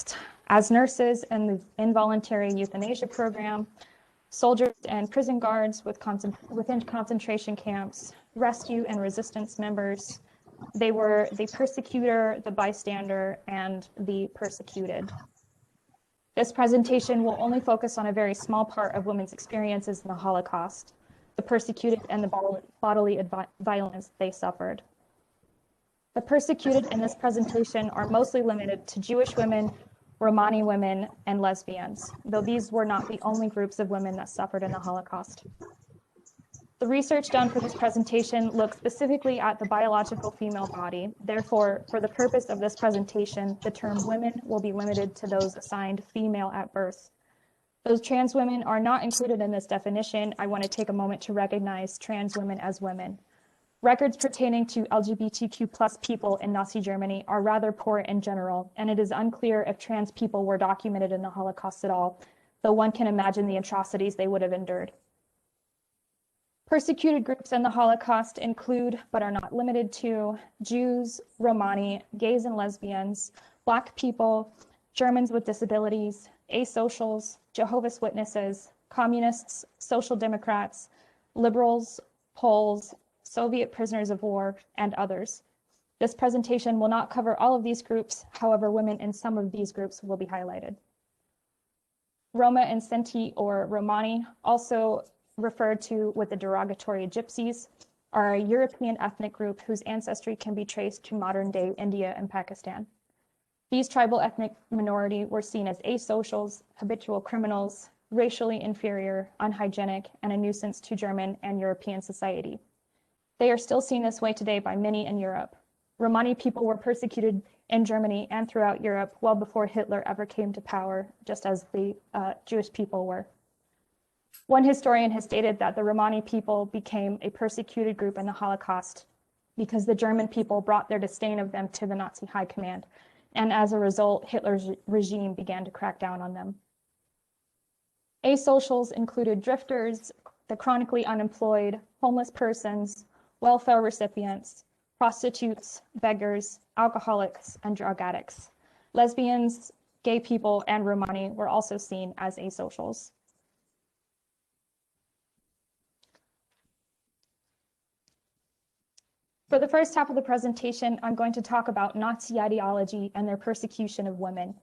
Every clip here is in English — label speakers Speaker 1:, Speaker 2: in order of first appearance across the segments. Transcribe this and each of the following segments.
Speaker 1: Holocaust, as nurses in the involuntary euthanasia program, soldiers and prison guards within concentration camps, rescue and resistance members. They were the persecutor, the bystander, and the persecuted. This presentation will only focus on a very small part of women's experiences in the Holocaust, the persecuted and the bodily violence they suffered. The persecuted in this presentation are mostly limited to Jewish women, Romani women, and lesbians, though these were not the only groups of women that suffered in the Holocaust. The research done for this presentation looks specifically at the biological female body. Therefore, for the purpose of this presentation, the term women will be limited to those assigned female at birth. Those trans women are not included in this definition. I want to take a moment to recognize trans women as women. Records pertaining to LGBTQ+ people in Nazi Germany are rather poor in general, and it is unclear if trans people were documented in the Holocaust at all, though one can imagine the atrocities they would have endured. Persecuted groups in the Holocaust include, but are not limited to, Jews, Romani, gays and lesbians, Black people, Germans with disabilities, asocials, Jehovah's Witnesses, communists, social democrats, liberals, Poles, Soviet prisoners of war, and others. This presentation will not cover all of these groups. However, women in some of these groups will be highlighted. Roma and Sinti, or Romani, also referred to with the derogatory gypsies, are a European ethnic group whose ancestry can be traced to modern-day India and Pakistan. These tribal ethnic minority were seen as asocials, habitual criminals, racially inferior, unhygienic, and a nuisance to German and European society. They are still seen this way today by many in Europe. Romani people were persecuted in Germany and throughout Europe well before Hitler ever came to power, just as the Jewish people were. One historian has stated that the Romani people became a persecuted group in the Holocaust because the German people brought their disdain of them to the Nazi high command, and as a result, Hitler's regime began to crack down on them. Asocials included drifters, the chronically unemployed, homeless persons, welfare recipients, prostitutes, beggars, alcoholics, and drug addicts. Lesbians, gay people, and Romani were also seen as asocials. For the first half of the presentation, I'm going to talk about Nazi ideology and their persecution of women.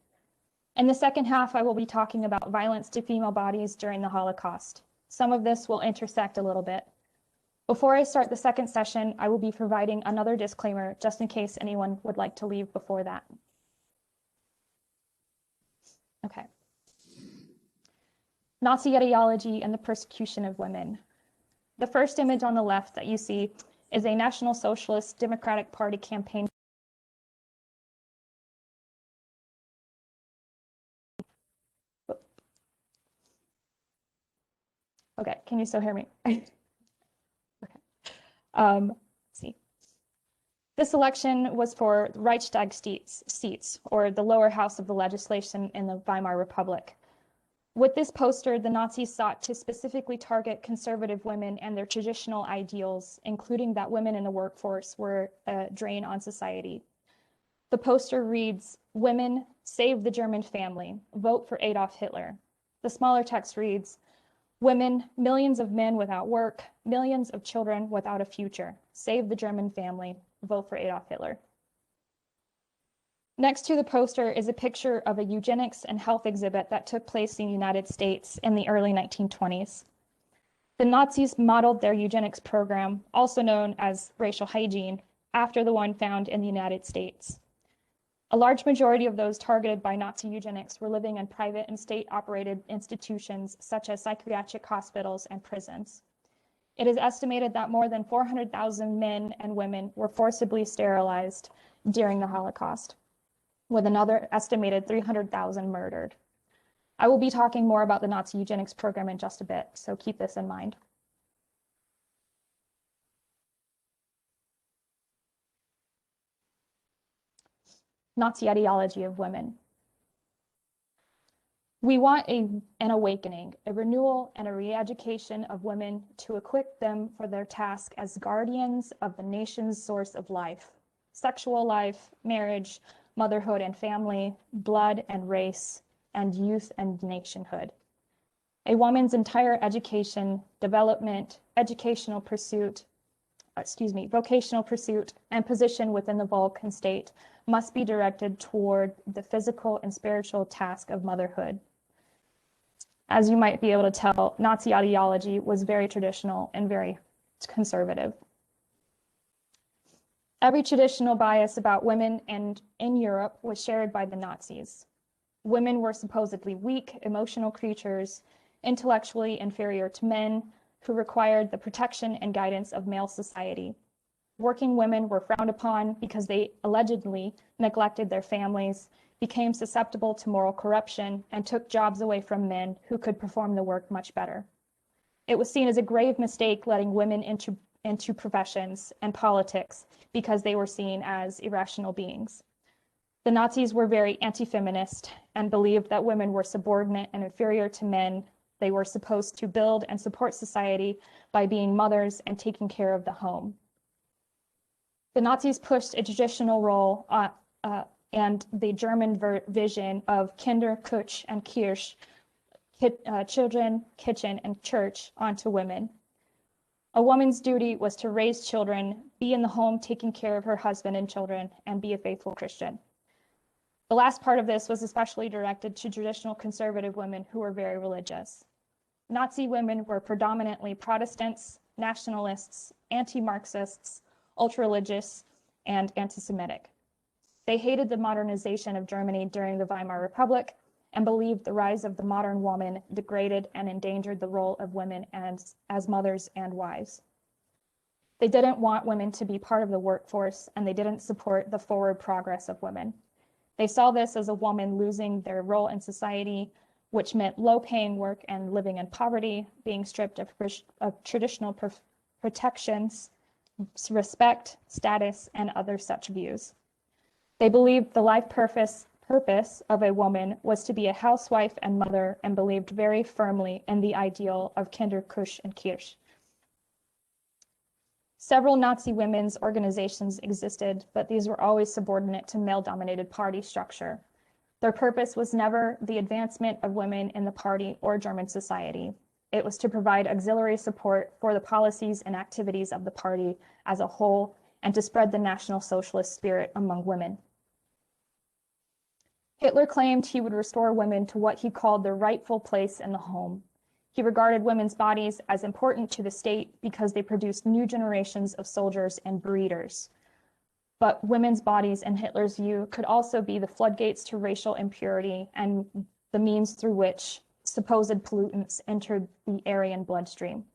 Speaker 1: In the second half, I will be talking about violence to female bodies during the Holocaust. Some of this will intersect a little bit. Before I start the second session, I will be providing another disclaimer just in case anyone would like to leave before that. Okay. Nazi ideology and the persecution of women. The first image on the left that you see is a National Socialist Democratic Party campaign. Okay, can you still hear me? Okay. Let's see. This election was for Reichstag seats, or the lower house of the legislation in the Weimar Republic. With this poster, the Nazis sought to specifically target conservative women and their traditional ideals, including that women in the workforce were a drain on society. The poster reads, "Women, save the German family. Vote for Adolf Hitler." The smaller text reads, "Women, millions of men without work, millions of children without a future. Save the German family. Vote for Adolf Hitler." Next to the poster is a picture of a eugenics and health exhibit that took place in the United States in the early 1920s. The Nazis modeled their eugenics program, also known as racial hygiene, after the one found in the United States. A large majority of those targeted by Nazi eugenics were living in private and state-operated institutions such as psychiatric hospitals and prisons. It is estimated that more than 400,000 men and women were forcibly sterilized during the Holocaust, with another estimated 300,000 murdered. I will be talking more about the Nazi eugenics program in just a bit, so keep this in mind. Nazi ideology of women. We want an awakening, a renewal, and a re-education of women to equip them for their task as guardians of the nation's source of life, sexual life, marriage, motherhood and family, blood and race, and youth and nationhood. A woman's entire education, development, vocational pursuit, and position within the Vulcan state must be directed toward the physical and spiritual task of motherhood. As you might be able to tell, Nazi ideology was very traditional and very conservative. Every traditional bias about women in Europe was shared by the Nazis. Women were supposedly weak, emotional creatures, intellectually inferior to men, who required the protection and guidance of male society. Working women were frowned upon because they allegedly neglected their families, became susceptible to moral corruption, and took jobs away from men who could perform the work much better. It was seen as a grave mistake letting women into professions and politics because they were seen as irrational beings. The Nazis were very anti-feminist and believed that women were subordinate and inferior to men. They were supposed to build and support society by being mothers and taking care of the home. The Nazis pushed a traditional role and the German vision of Kinder, Küche, and Kirche, children, kitchen, and church, onto women. A woman's duty was to raise children, be in the home taking care of her husband and children, and be a faithful Christian. The last part of this was especially directed to traditional conservative women who were very religious. Nazi women were predominantly Protestants, nationalists, anti-Marxists, ultra-religious, and anti-Semitic. They hated the modernization of Germany during the Weimar Republic and believed the rise of the modern woman degraded and endangered the role of women as mothers and wives. They didn't want women to be part of the workforce, and they didn't support the forward progress of women. They saw this as a woman losing their role in society, which meant low-paying work and living in poverty, being stripped of traditional protections, respect, status, and other such views. They believed the life purpose of a woman was to be a housewife and mother, and believed very firmly in the ideal of Kinder, Küche, and Kirche. Several Nazi women's organizations existed, but these were always subordinate to male-dominated party structure. Their purpose was never the advancement of women in the party or German society. It was to provide auxiliary support for the policies and activities of the party as a whole, and to spread the National Socialist spirit among women. Hitler claimed he would restore women to what he called their rightful place in the home. He regarded women's bodies as important to the state because they produced new generations of soldiers and breeders. But women's bodies, in Hitler's view, could also be the floodgates to racial impurity and the means through which supposed pollutants entered the Aryan bloodstream.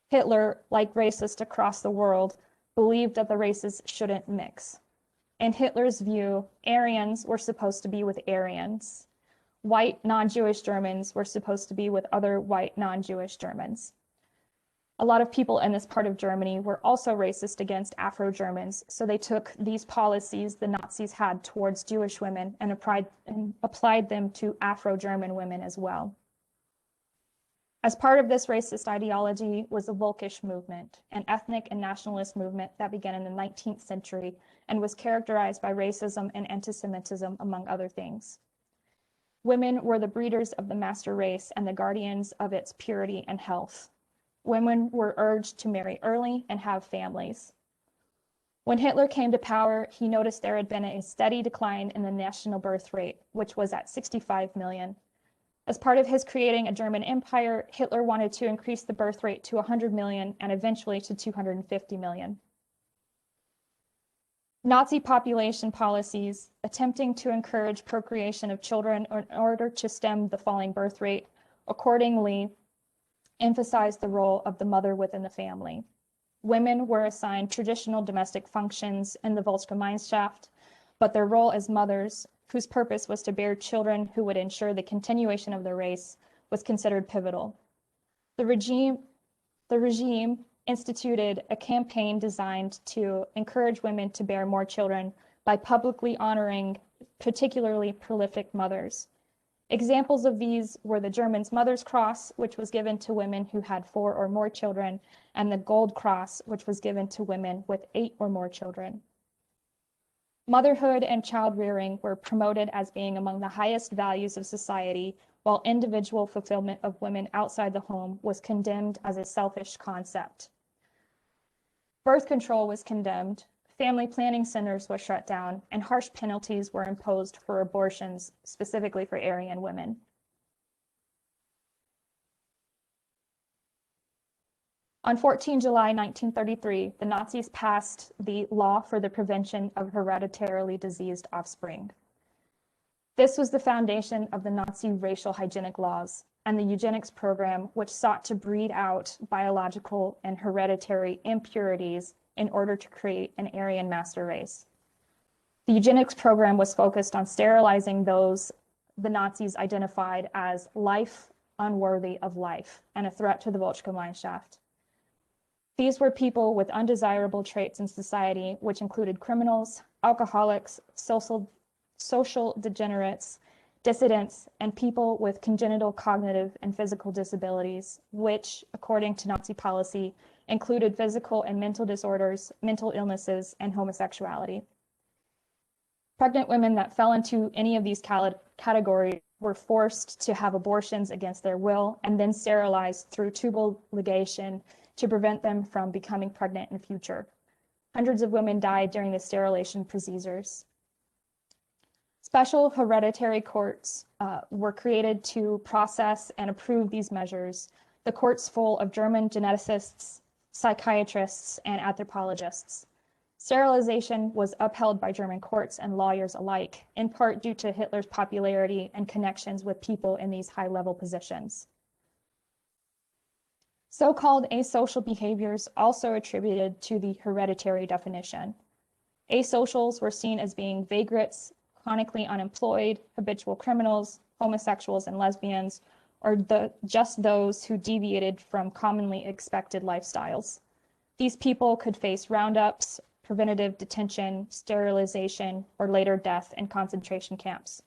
Speaker 1: Hitler, like racists across the world, believed that the races shouldn't mix. In Hitler's view, Aryans were supposed to be with Aryans. White non-Jewish Germans were supposed to be with other white non-Jewish Germans. A lot of people in this part of Germany were also racist against Afro-Germans, so they took these policies the Nazis had towards Jewish women and applied them to Afro-German women as well. As part of this racist ideology was the Völkisch movement, an ethnic and nationalist movement that began in the 19th century and was characterized by racism and anti-Semitism, among other things. Women were the breeders of the master race and the guardians of its purity and health. Women were urged to marry early and have families. When Hitler came to power, he noticed there had been a steady decline in the national birth rate, which was at 65 million. As part of his creating a German empire, Hitler wanted to increase the birth rate to 100 million and eventually to 250 million. Nazi population policies, attempting to encourage procreation of children in order to stem the falling birth rate, accordingly emphasized the role of the mother within the family. Women were assigned traditional domestic functions in the Volksgemeinschaft, but their role as mothers, whose purpose was to bear children who would ensure the continuation of the race, was considered pivotal. The regime instituted a campaign designed to encourage women to bear more children by publicly honoring particularly prolific mothers. Examples of these were the German's Mother's Cross, which was given to women who had 4 or more children, and the Gold Cross, which was given to women with 8 or more children. Motherhood and child rearing were promoted as being among the highest values of society, while individual fulfillment of women outside the home was condemned as a selfish concept. Birth control was condemned, family planning centers were shut down, and harsh penalties were imposed for abortions, specifically for Aryan women. On 14 July 1933, the Nazis passed the Law for the Prevention of Hereditarily Diseased Offspring. This was the foundation of the Nazi racial hygienic laws and the eugenics program, which sought to breed out biological and hereditary impurities in order to create an Aryan master race. The eugenics program was focused on sterilizing those the Nazis identified as life unworthy of life and a threat to the Volksgemeinschaft. These were people with undesirable traits in society, which included criminals, alcoholics, social degenerates, dissidents, and people with congenital cognitive and physical disabilities, which, according to Nazi policy, included physical and mental disorders, mental illnesses, and homosexuality. Pregnant women that fell into any of these categories were forced to have abortions against their will and then sterilized through tubal ligation to prevent them from becoming pregnant in the future. Hundreds of women died during the sterilization procedures. Special hereditary courts were created to process and approve these measures. The courts full of German geneticists, psychiatrists, and anthropologists. Sterilization was upheld by German courts and lawyers alike, in part due to Hitler's popularity and connections with people in these high-level positions. So-called asocial behaviors also attributed to the hereditary definition. Asocials were seen as being vagrants, chronically unemployed, habitual criminals, homosexuals and lesbians, or just those who deviated from commonly expected lifestyles. These people could face roundups, preventative detention, sterilization, or later death in concentration camps.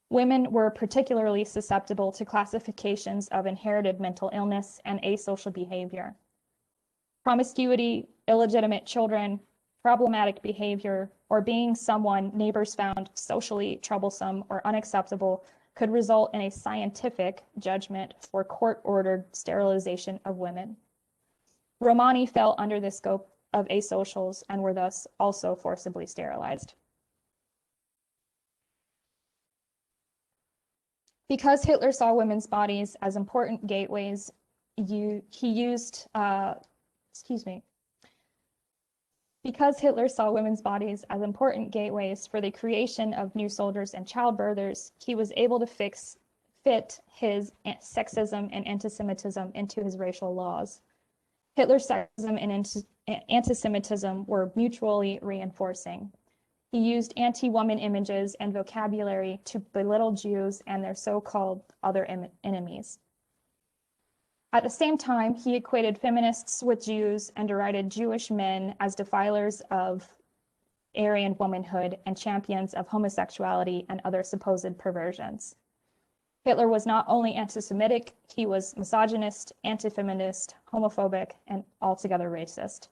Speaker 1: Women were particularly susceptible to classifications of inherited mental illness and asocial behavior. Promiscuity, illegitimate children, problematic behavior, or being someone neighbors found socially troublesome or unacceptable could result in a scientific judgment for court-ordered sterilization of women. Romani fell under the scope of asocials and were thus also forcibly sterilized. Because Hitler saw women's bodies as important gateways, Because Hitler saw women's bodies as important gateways for the creation of new soldiers and childbirthers, he was able to fit his sexism and anti-Semitism into his racial laws. Hitler's sexism and anti-Semitism were mutually reinforcing. He used anti-woman images and vocabulary to belittle Jews and their so-called other enemies. At the same time, he equated feminists with Jews and derided Jewish men as defilers of Aryan womanhood and champions of homosexuality and other supposed perversions. Hitler was not only anti-Semitic, he was misogynist, anti-feminist, homophobic, and altogether racist.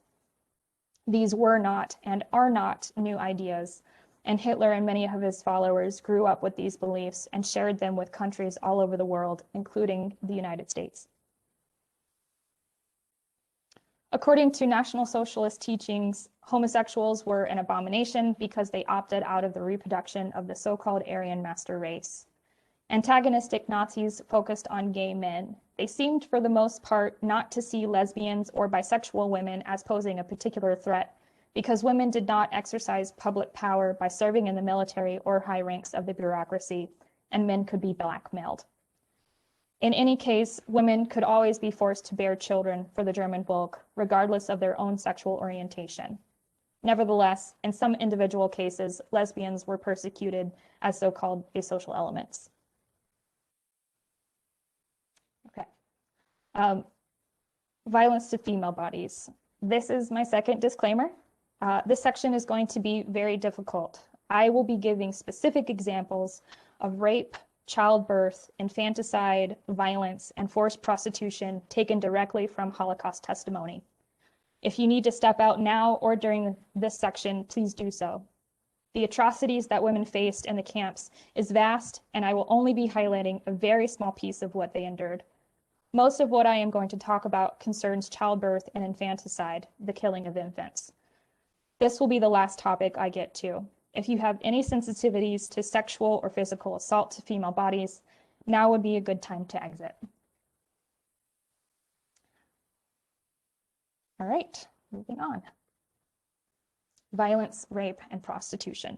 Speaker 1: These were not and are not new ideas, and Hitler and many of his followers grew up with these beliefs and shared them with countries all over the world, including the United States. According to National Socialist teachings, homosexuals were an abomination because they opted out of the reproduction of the so-called Aryan master race. Antagonistic Nazis focused on gay men. They seemed, for the most part, not to see lesbians or bisexual women as posing a particular threat because women did not exercise public power by serving in the military or high ranks of the bureaucracy, and men could be blackmailed. In any case, women could always be forced to bear children for the German Volk, regardless of their own sexual orientation. Nevertheless, in some individual cases, lesbians were persecuted as so-called asocial elements. Okay. Violence to female bodies. This is my second disclaimer. This section is going to be very difficult. I will be giving specific examples of rape, childbirth, infanticide, violence, and forced prostitution taken directly from Holocaust testimony. If you need to step out now or during this section, please do so. The atrocities that women faced in the camps is vast, and I will only be highlighting a very small piece of what they endured. Most of what I am going to talk about concerns childbirth and infanticide, the killing of infants. This will be the last topic I get to. If you have any sensitivities to sexual or physical assault to female bodies, now would be a good time to exit. All right, moving on. Violence, rape, and prostitution.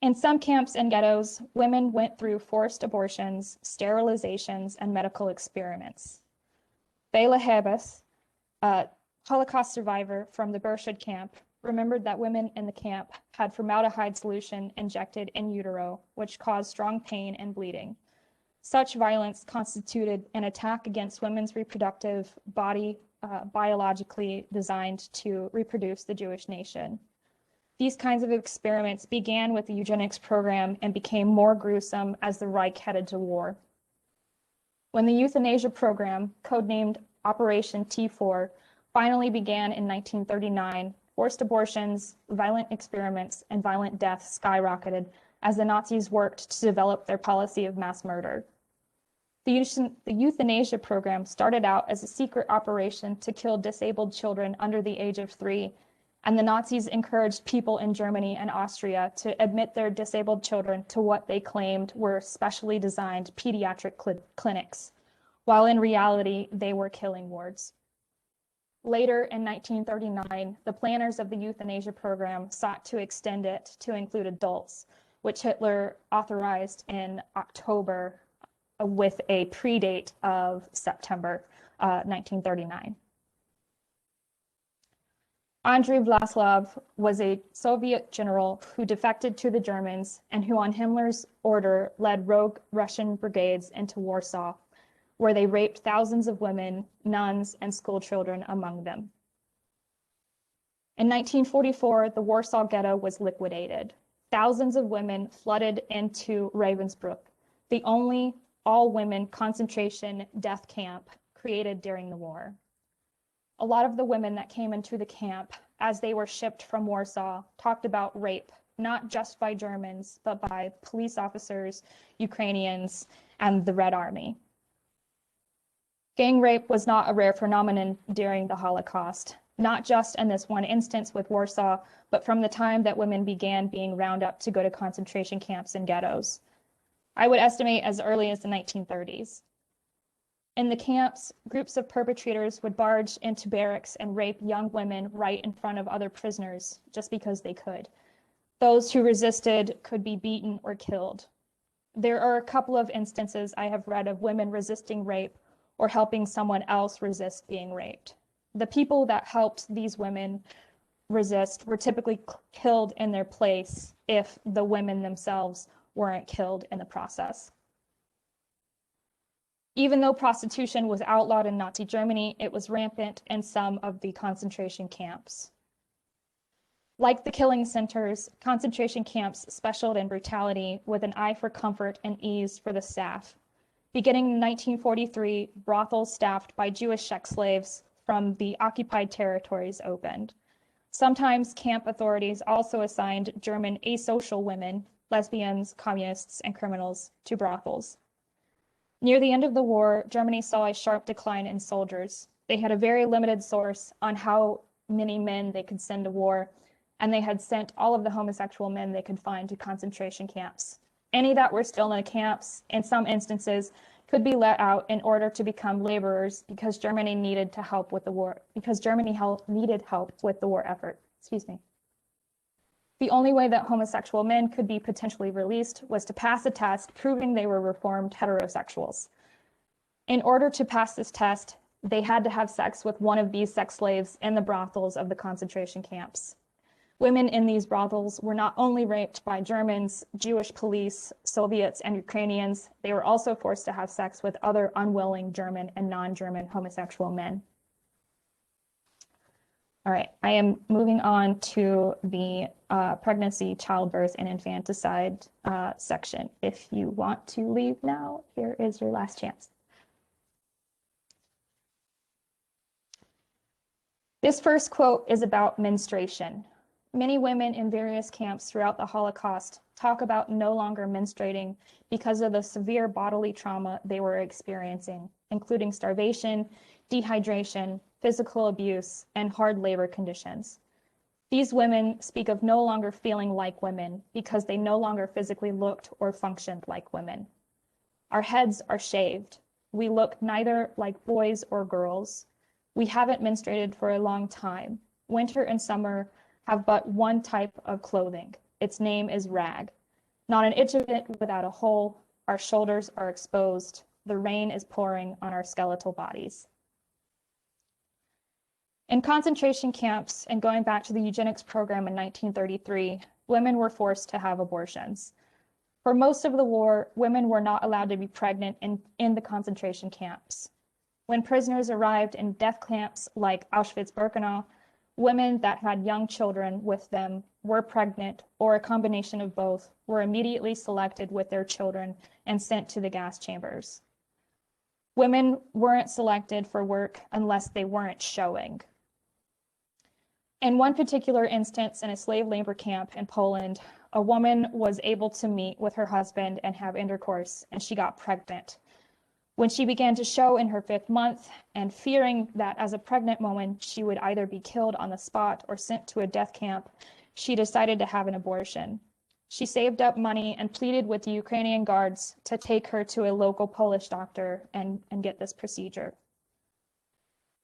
Speaker 1: In some camps and ghettos, women went through forced abortions, sterilizations, and medical experiments. Bela Hebes, a Holocaust survivor from the Bershad camp, remembered that women in the camp had formaldehyde solution injected in utero, which caused strong pain and bleeding. Such violence constituted an attack against women's reproductive body, biologically designed to reproduce the Jewish nation. These kinds of experiments began with the eugenics program and became more gruesome as the Reich headed to war. When the euthanasia program, codenamed Operation T4, finally began in 1939, forced abortions, violent experiments, and violent deaths skyrocketed as the Nazis worked to develop their policy of mass murder. The euthanasia program started out as a secret operation to kill disabled children under the age of 3, and the Nazis encouraged people in Germany and Austria to admit their disabled children to what they claimed were specially designed pediatric clinics, while in reality, they were killing wards. Later in 1939, the planners of the euthanasia program sought to extend it to include adults, which Hitler authorized in October with a predate of September 1939. Andrei Vlasilov was a Soviet general who defected to the Germans and who on Himmler's order led rogue Russian brigades into Warsaw, where they raped thousands of women, nuns, and schoolchildren among them. In 1944, the Warsaw Ghetto was liquidated. Thousands of women flooded into Ravensbrück, the only all-women concentration death camp created during the war. A lot of the women that came into the camp as they were shipped from Warsaw talked about rape, not just by Germans, but by police officers, Ukrainians, and the Red Army. Gang rape was not a rare phenomenon during the Holocaust, not just in this one instance with Warsaw, but from the time that women began being rounded up to go to concentration camps and ghettos. I would estimate as early as the 1930s. In the camps, groups of perpetrators would barge into barracks and rape young women right in front of other prisoners just because they could. Those who resisted could be beaten or killed. There are a couple of instances I have read of women resisting rape or helping someone else resist being raped. The people that helped these women resist were typically killed in their place if the women themselves weren't killed in the process. Even though prostitution was outlawed in Nazi Germany, it was rampant in some of the concentration camps. Like the killing centers, concentration camps specialized in brutality with an eye for comfort and ease for the staff. Beginning in 1943, brothels staffed by Jewish sex slaves from the occupied territories opened. Sometimes camp authorities also assigned German asocial women, lesbians, communists, and criminals to brothels. Near the end of the war, Germany saw a sharp decline in soldiers. They had a very limited source on how many men they could send to war, and they had sent all of the homosexual men they could find to concentration camps. Any that were still in the camps, in some instances, could be let out in order to become laborers because Germany needed to help with the war, needed help with the war effort. Excuse me. The only way that homosexual men could be potentially released was to pass a test proving they were reformed heterosexuals. In order to pass this test, they had to have sex with one of these sex slaves in the brothels of the concentration camps. Women in these brothels were not only raped by Germans, Jewish police, Soviets, and Ukrainians, they were also forced to have sex with other unwilling German and non-German homosexual men. All right, I am moving on to the pregnancy, childbirth, and infanticide section. If you want to leave now, here is your last chance. This first quote is about menstruation. Many women in various camps throughout the Holocaust talk about no longer menstruating because of the severe bodily trauma they were experiencing, including starvation, dehydration, physical abuse, and hard labor conditions. These women speak of no longer feeling like women because they no longer physically looked or functioned like women. Our heads are shaved. We look neither like boys or girls. We haven't menstruated for a long time. Winter and summer have but one type of clothing. Its name is rag. Not an inch of it without a hole. Our shoulders are exposed. The rain is pouring on our skeletal bodies. In concentration camps, and going back to the eugenics program in 1933, women were forced to have abortions. For most of the war, women were not allowed to be pregnant in the concentration camps. When prisoners arrived in death camps like Auschwitz-Birkenau, women that had young children with them were pregnant, or a combination of both, were immediately selected with their children and sent to the gas chambers. Women weren't selected for work unless they weren't showing. In one particular instance in a slave labor camp in Poland, a woman was able to meet with her husband and have intercourse, and she got pregnant. When she began to show in her 5th month, and fearing that as a pregnant woman, she would either be killed on the spot or sent to a death camp, she decided to have an abortion. She saved up money and pleaded with the Ukrainian guards to take her to a local Polish doctor and get this procedure.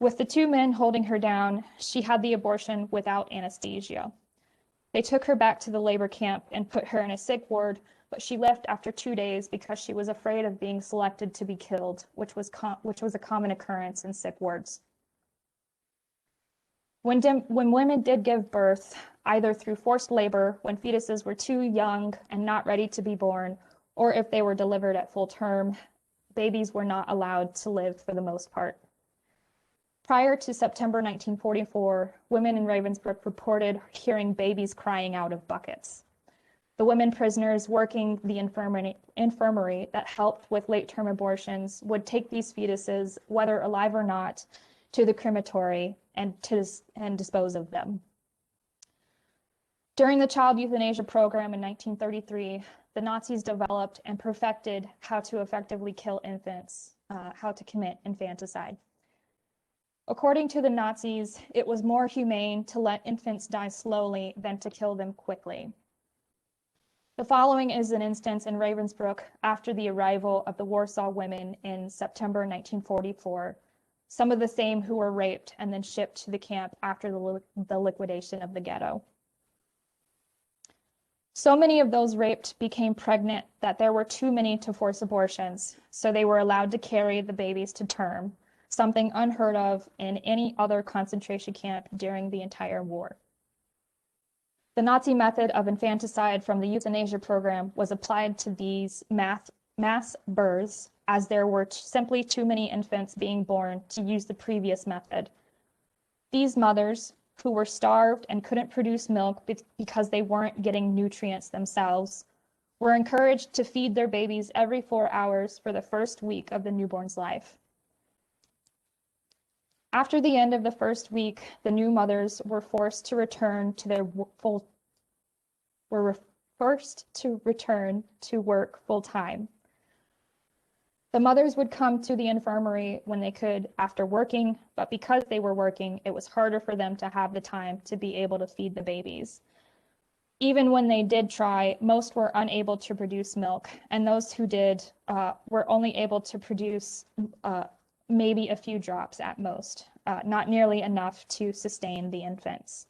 Speaker 1: With the 2 men holding her down, she had the abortion without anesthesia. They took her back to the labor camp and put her in a sick ward, but she left after 2 days because she was afraid of being selected to be killed, which was a common occurrence in sick wards. When women did give birth, either through forced labor, when fetuses were too young and not ready to be born, or if they were delivered at full term, babies were not allowed to live for the most part. Prior to September 1944, women in Ravensbrück reported hearing babies crying out of buckets. The women prisoners working the infirmary that helped with late-term abortions would take these fetuses, whether alive or not, to the crematory and dispose of them. During the child euthanasia program in 1933, the Nazis developed and perfected how to effectively kill infants, how to commit infanticide. According to the Nazis, it was more humane to let infants die slowly than to kill them quickly. The following is an instance in Ravensbrück after the arrival of the Warsaw women in September 1944, some of the same who were raped and then shipped to the camp after the liquidation of the ghetto. So many of those raped became pregnant that there were too many to force abortions, so they were allowed to carry the babies to term, something unheard of in any other concentration camp during the entire war. The Nazi method of infanticide from the euthanasia program was applied to these mass births, as there were simply too many infants being born to use the previous method. These mothers, who were starved and couldn't produce milk because they weren't getting nutrients themselves, were encouraged to feed their babies every 4 hours for the first week of the newborn's life. After the end of the first week, the new mothers were forced to return to work full-time. The mothers would come to the infirmary when they could after working, but because they were working, it was harder for them to have the time to be able to feed the babies. Even when they did try, most were unable to produce milk, and those who did were only able to produce maybe a few drops at most, not nearly enough to sustain the infants.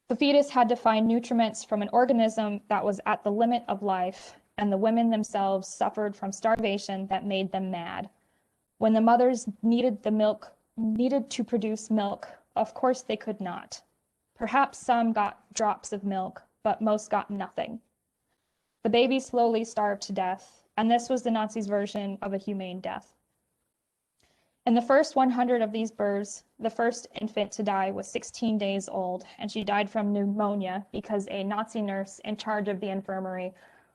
Speaker 1: The fetus had to find nutriments from an organism that was at the limit of life, and the women themselves suffered from starvation that made them mad. When the mothers needed to produce milk, of course they could not. Perhaps some got drops of milk, but most got nothing. The baby slowly starved to death, and this was the Nazis' version of a humane death. In the first 100 of these births, the first infant to die was 16 days old, and she died from pneumonia because a Nazi nurse in charge of the infirmary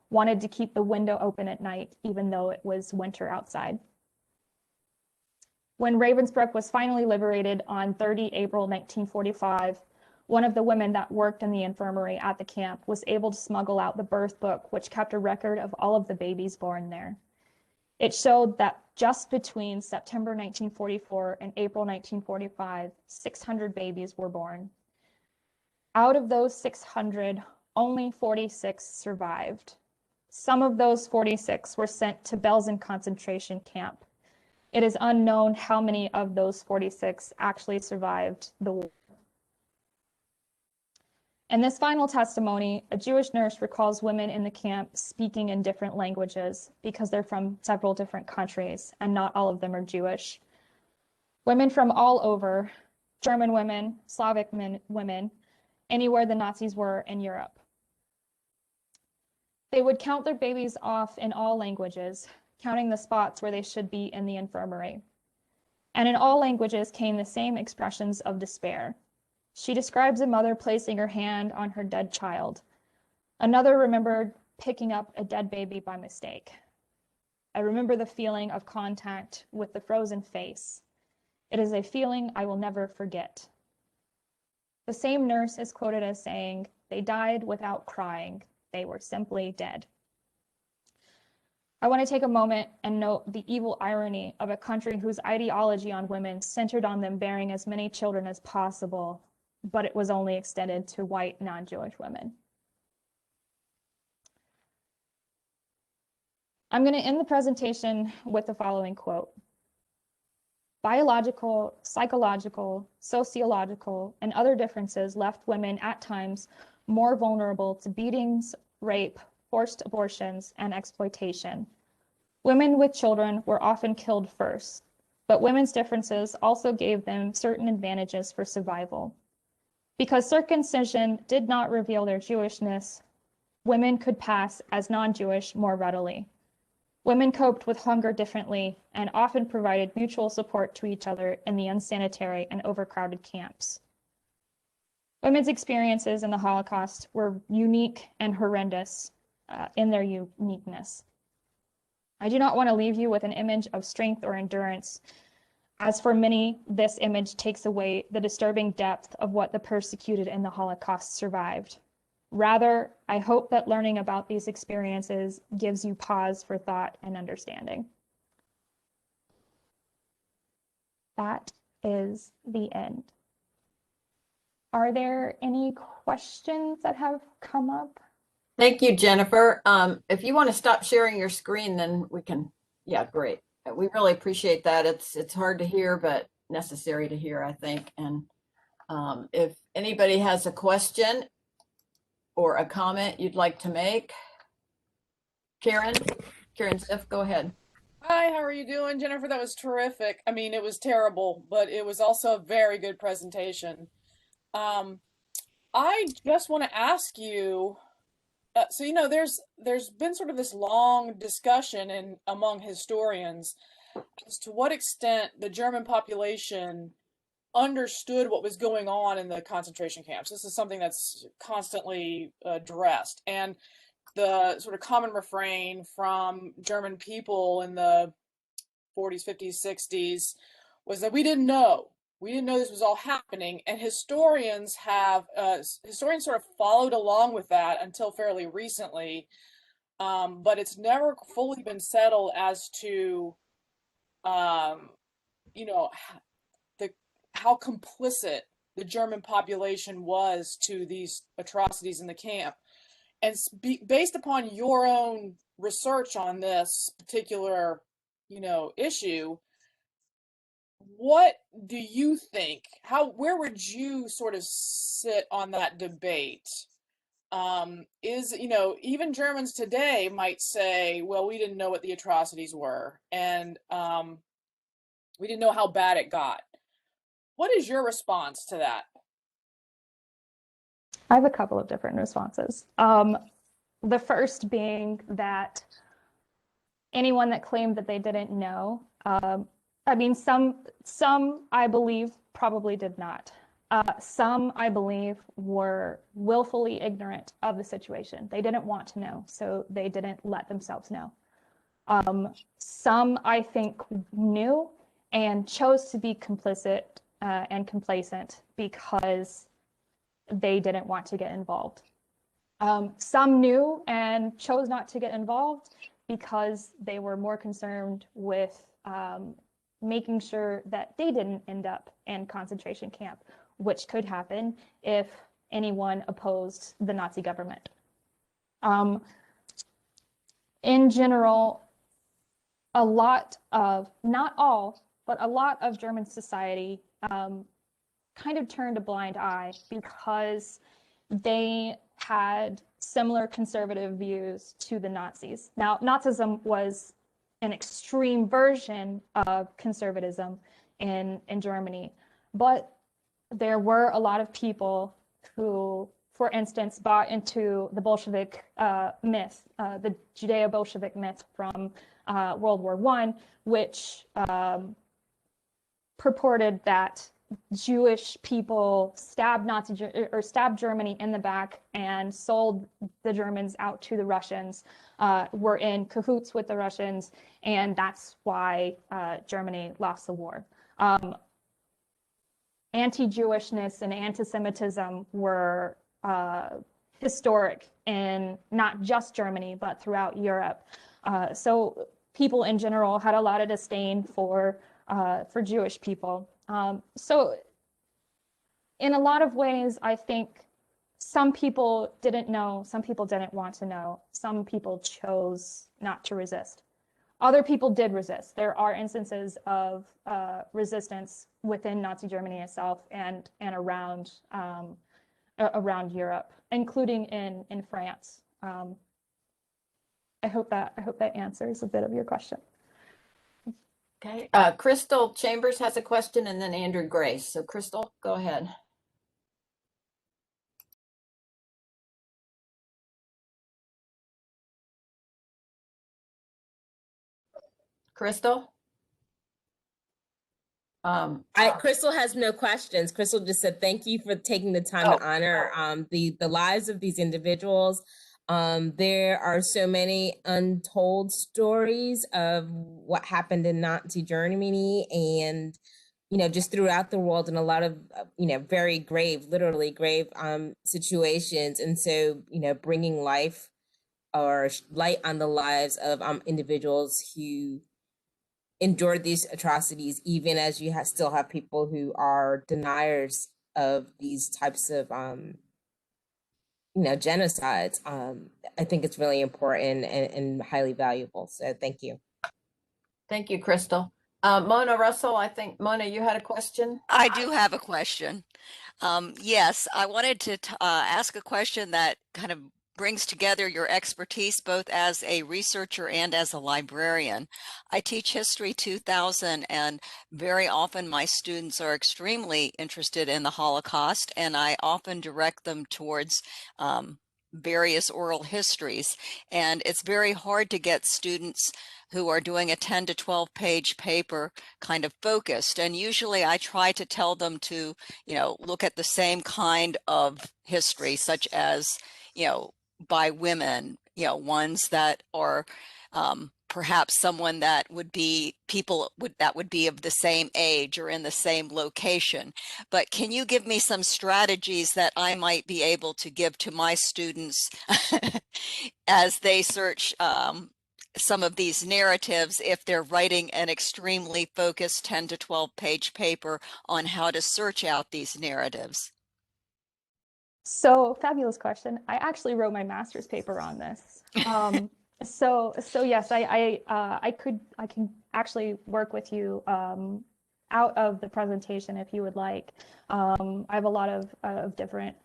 Speaker 1: wanted to keep the window open at night, even though it was winter outside. When Ravensbrück was finally liberated on 30 April 1945, one of the women that worked in the infirmary at the camp was able to smuggle out the birth book, which kept a record of all of the babies born there. It showed that just between September 1944 and April 1945, 600 babies were born. Out of those 600, only 46 survived. Some of those 46 were sent to Belsen concentration camp. It is unknown how many of those 46 actually survived the war. In this final testimony, a Jewish nurse recalls women in the camp speaking in different languages because they're from several different countries and not all of them are Jewish. Women from all over, German women, Slavic women, anywhere the Nazis were in Europe. They would count their babies off in all languages, counting the spots where they should be in the infirmary. And in all languages came the same expressions of despair. She describes a mother placing her hand on her dead child. Another remembered picking up a dead baby by mistake. I remember the feeling of contact with the frozen face. It is a feeling I will never forget. The same nurse is quoted as saying, "They died without crying. They were simply dead." I want to take a moment and note the evil irony of a country whose ideology on women centered on them bearing as many children as possible, but it was only extended to white, non-Jewish women. I'm going to end the presentation with the following quote. Biological, psychological, sociological, and other differences left women at times more vulnerable to beatings, rape, forced abortions, and exploitation. Women with children were often killed first, but women's differences also gave them certain advantages for survival. Because circumcision did not reveal their Jewishness, women could pass as non-Jewish more readily. Women coped with hunger differently and often provided mutual support to each other in the unsanitary and overcrowded camps. Women's experiences in the Holocaust were unique and horrendous in their uniqueness. I do not want to leave you with an image of strength or endurance. As for many, this image takes away the disturbing depth of what the persecuted in the Holocaust survived. Rather, I hope that learning about these experiences gives you pause for thought and understanding. That is the end. Are there any questions that have come up?
Speaker 2: Thank you, Jennifer. If you want to stop sharing your screen, then we can. Yeah, great. We really appreciate that. It's hard to hear, but necessary to hear, I think. And if anybody has a question or a comment you'd like to make, Karen Stiff, go ahead.
Speaker 3: Hi, how are you doing, Jennifer? That was terrific. I mean, it was terrible, but it was also a very good presentation. I just want to ask you, so there's been sort of this long discussion among historians as to what extent the German population understood what was going on in the concentration camps. This is something that's constantly addressed, and the sort of common refrain from German people in the 40s, 50s, 60s was that we didn't know. We didn't know this was all happening, and historians sort of followed along with that until fairly recently, but it's never fully been settled as to, you know, how complicit the German population was to these atrocities in the camp. And based upon your own research on this particular, issue, what do you think? Where would you sort of sit on that debate? Even Germans today might say, well, we didn't know what the atrocities were, and we didn't know how bad it got. What is your response to that?
Speaker 1: I have a couple of different responses. The first being that anyone that claimed that they didn't know, some I believe probably did not. Some I believe were willfully ignorant of the situation. They didn't want to know, so they didn't let themselves know. Some I think knew and chose to be complicit and complacent because they didn't want to get involved. Some knew and chose not to get involved because they were more concerned with making sure that they didn't end up in concentration camp, which could happen if anyone opposed the Nazi government. In general, a lot of, not all, but a lot of German society kind of turned a blind eye because they had similar conservative views to the Nazis. Now, Nazism was an extreme version of conservatism in Germany, but there were a lot of people who, for instance, bought into the Bolshevik myth, the Judeo-Bolshevik myth from World War I, which purported that Jewish people stabbed Germany in the back and sold the Germans out to the Russians, were in cahoots with the Russians, and that's why Germany lost the war. Anti-Jewishness and anti-Semitism were historic in not just Germany, but throughout Europe. So people in general had a lot of disdain for Jewish people. So in a lot of ways, I think some people didn't know, some people didn't want to know, some people chose not to resist. Other people did resist. There are instances of resistance within Nazi Germany itself and around Europe, including in France. I hope that answers a bit of your question.
Speaker 2: Okay, Crystal Chambers has a question, and then Andrew Grace. So Crystal, go ahead. Crystal?
Speaker 4: Crystal has no questions. Crystal just said, thank you for taking the time to honor the lives of these individuals. There are so many untold stories of what happened in Nazi Germany and, just throughout the world, and a lot of, very grave, literally grave situations. And so, bringing life or light on the lives of individuals who endured these atrocities, even as you still have people who are deniers of these types of, genocides. I think it's really important and highly valuable. So thank you.
Speaker 2: Thank you, Crystal. Mona Russell, I think, Mona, you had a question?
Speaker 5: I do have a question. Yes, I wanted to ask a question that kind of brings together your expertise both as a researcher and as a librarian. I teach History 2000, and very often my students are extremely interested in the Holocaust, and I often direct them towards various oral histories. And it's very hard to get students who are doing a 10 to 12 page paper kind of focused. And usually I try to tell them to, look at the same kind of history, such as, by women, ones that are perhaps someone that would be that would be of the same age or in the same location. But can you give me some strategies that I might be able to give to my students as they search some of these narratives, if they're writing an extremely focused 10 to 12 page paper on how to search out these narratives?
Speaker 1: So fabulous question. I actually wrote my master's paper on this. So yes, I can actually work with you out of the presentation if you would like. I have a lot of different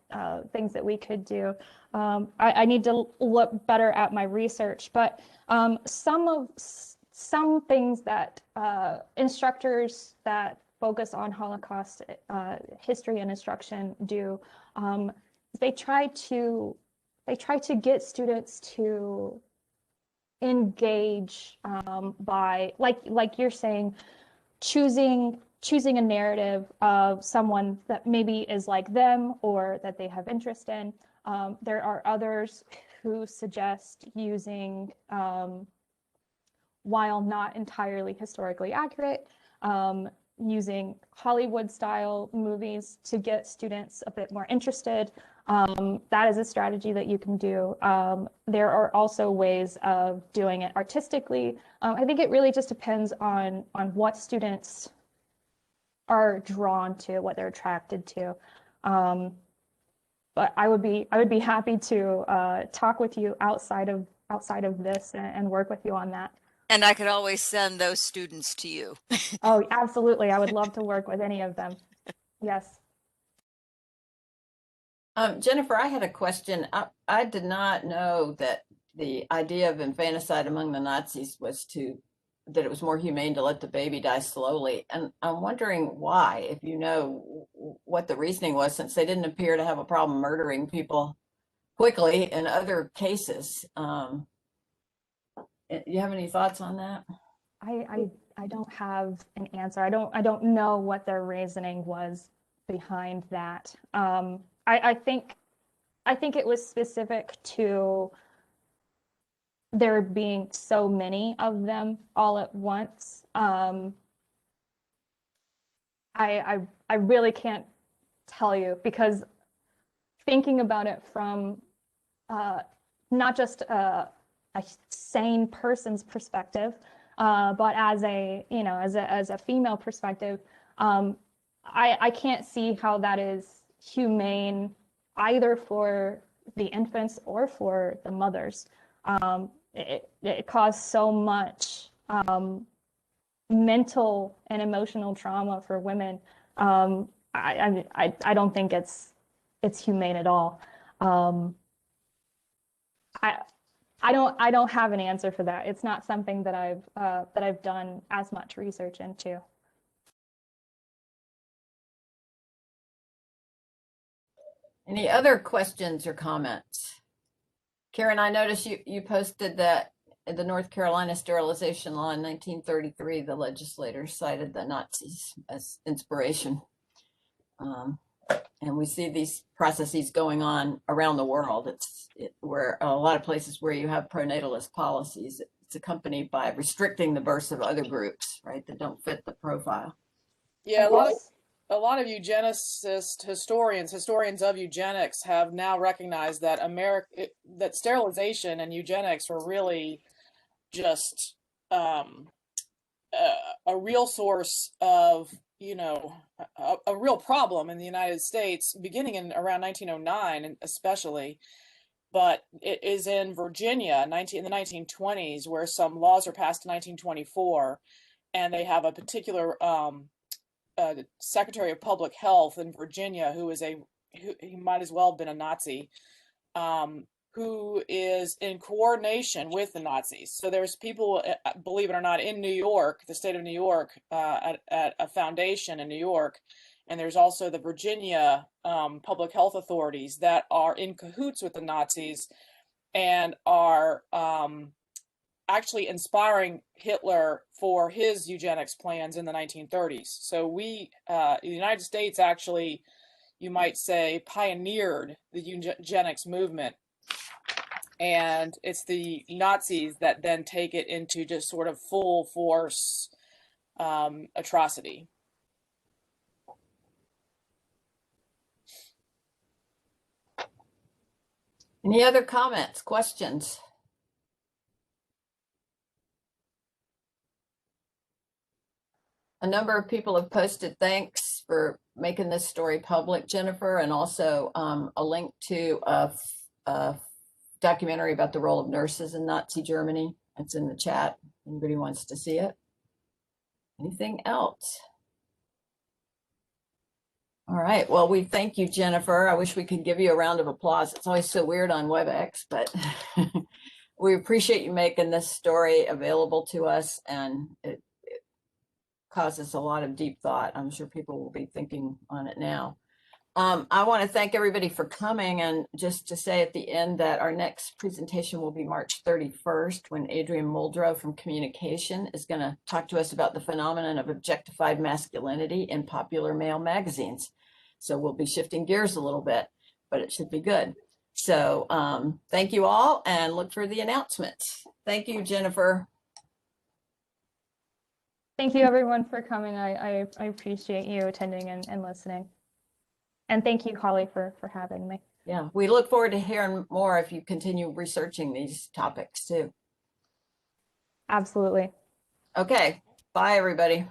Speaker 1: things that we could do. I need to look better at my research, but some things that instructors that focus on Holocaust history and instruction do, they try to get students to engage by, like you're saying, choosing a narrative of someone that maybe is like them or that they have interest in. There are others who suggest using, while not entirely historically accurate, using Hollywood-style movies to get students a bit more interested. That is a strategy that you can do. There are also ways of doing it artistically. I think it really just depends on what students are drawn to, what they're attracted to. But I would be happy to talk with you outside of this and work with you on that.
Speaker 5: And I could always send those students to you.
Speaker 1: Oh, absolutely. I would love to work with any of them. Yes.
Speaker 2: Jennifer, I had a question. I did not know that the idea of infanticide among the Nazis was that it was more humane to let the baby die slowly. And I'm wondering why, if you know what the reasoning was, since they didn't appear to have a problem murdering people quickly in other cases. You have any thoughts on that?
Speaker 1: I don't have an answer. I don't know what their reasoning was behind that. I think it was specific to there being so many of them all at once. I really can't tell you, because thinking about it from not just a sane person's perspective, but as a female perspective, I can't see how that is humane either for the infants or for the mothers. It caused so much mental and emotional trauma for women. I don't think it's humane at all. I don't have an answer for that. It's not something that I've done as much research into.
Speaker 2: Any other questions or comments? Karen, I noticed you posted that in the North Carolina sterilization law in 1933, the legislators cited the Nazis as inspiration. And we see these processes going on around the world. Where a lot of places where you have pronatalist policies, it's accompanied by restricting the births of other groups, right, that don't fit the profile.
Speaker 3: Yeah, a lot of eugenicist historians of eugenics have now recognized that that sterilization and eugenics are really just a real source of, a real problem in the United States, beginning in around 1909, and especially. But it is in Virginia in the 1920s, where some laws are passed in 1924, and they have a particular Secretary of Public Health in Virginia who he might as well have been a Nazi, who is in coordination with the Nazis. So there's people, believe it or not, in New York, the state of New York, at a foundation in New York. And there's also the Virginia public health authorities that are in cahoots with the Nazis and are actually inspiring Hitler for his eugenics plans in the 1930s. So the United States actually, you might say, pioneered the eugenics movement. And it's the Nazis that then take it into just sort of full force atrocity.
Speaker 2: Any other comments, questions? A number of people have posted thanks for making this story public, Jennifer, and also a link to a documentary about the role of nurses in Nazi Germany. It's in the chat. Anybody wants to see it? Anything else? All right. Well, we thank you, Jennifer. I wish we could give you a round of applause. It's always so weird on WebEx, but we appreciate you making this story available to us, and it causes a lot of deep thought. I'm sure people will be thinking on it now. I want to thank everybody for coming, and just to say at the end that our next presentation will be March 31st, when Adrian Muldrow from Communication is going to talk to us about the phenomenon of objectified masculinity in popular male magazines. So we'll be shifting gears a little bit, but it should be good. So thank you all, and look for the announcements. Thank you, Jennifer.
Speaker 1: Thank you everyone for coming. I appreciate you attending and listening. And thank you, Holly, for having me.
Speaker 2: Yeah, we look forward to hearing more if you continue researching these topics too.
Speaker 1: Absolutely.
Speaker 2: Okay, bye everybody.